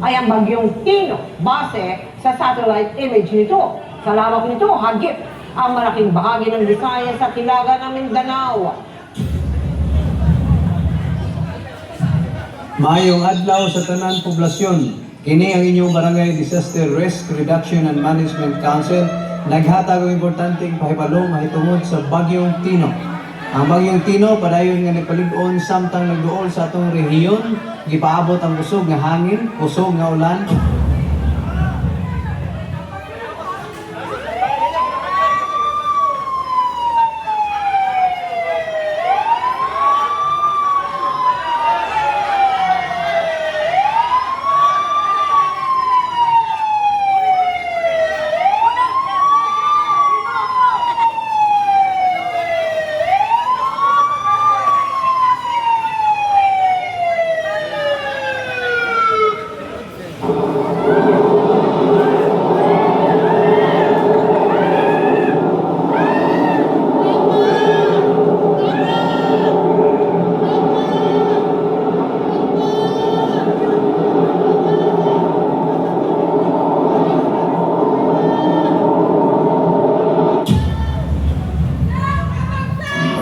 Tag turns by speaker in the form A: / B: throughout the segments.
A: ay ang bagyong Tino base sa satellite image nito. Sa lawak nito, hagip ang malaking bahagi ng Visayas at Hilaga ng Mindanao.
B: Maayong adlaw sa tanan poblasyon. Kini ang inyong Barangay Disaster Risk Reduction and Management Council naghatag og importanteng pahibalo mahitungod sa bagyong Tino. Ang bagyong Tino padayon nga nagpalig-on samtang nagduol sa atong rehiyon, gipaabot ang kusog nga hangin, kusog nga ulan.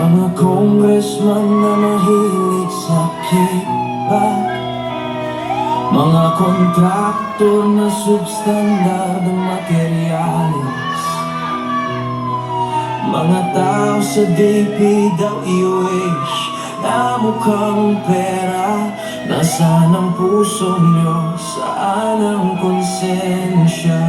C: Mga congressman na mahilig sa kickback, mga kontraktor na substandard ang materialis, mga tao sa DPWH na mukhang pera. Nasaan ang puso nyo? Saan ang konsensya?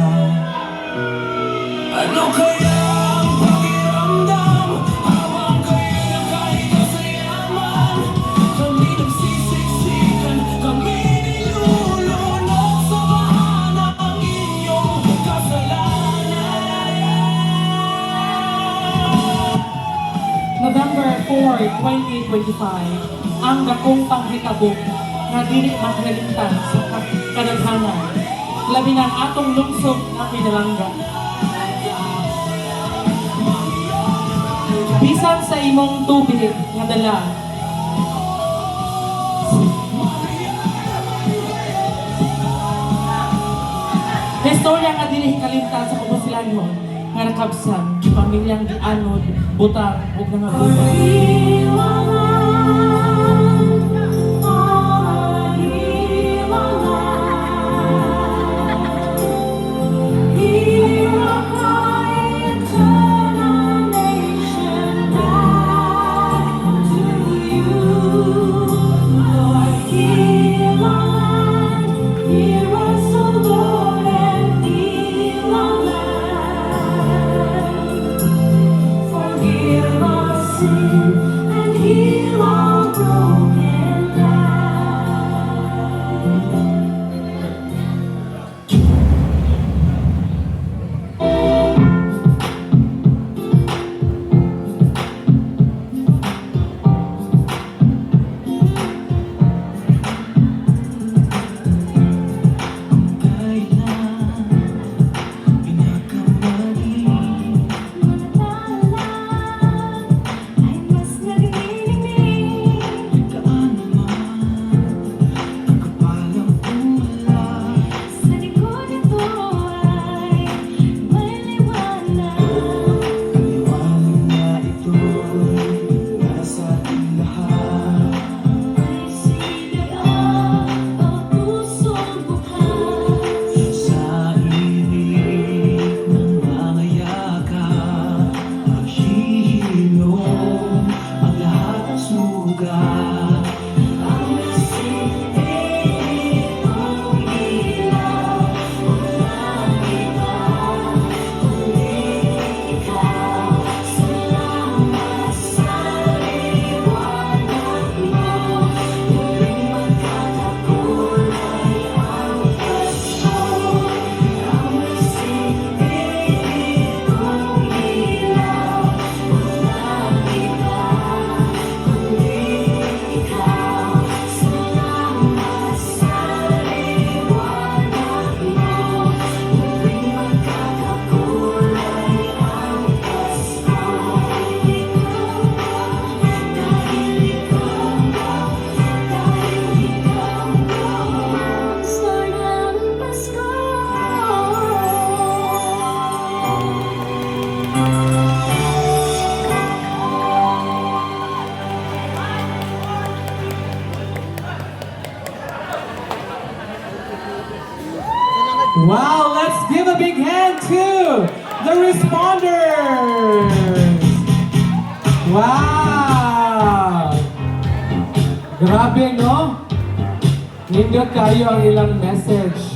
C: Ano kaya ang pakiramdam habang kayo nakahiga sa yaman? Kami nagsisiksikan, kami nilulunok sa bahana ang inyong kasalanan.
D: November 4, 2025, ang dakong panghitabo nga dili makaligtan sa kadaghanan, labi ng atong lungsod na Pinalangga. Bisan sa imong tubig nga dala, istorya nga dili kalimtan sa kapusilanhon nga nakabsan, pamilyang gianod, butang ug mga butang.
C: And he
D: Wow, let's give a big hand to the responders! Wow! Grabe, no? Nindot kayo ang ilang message.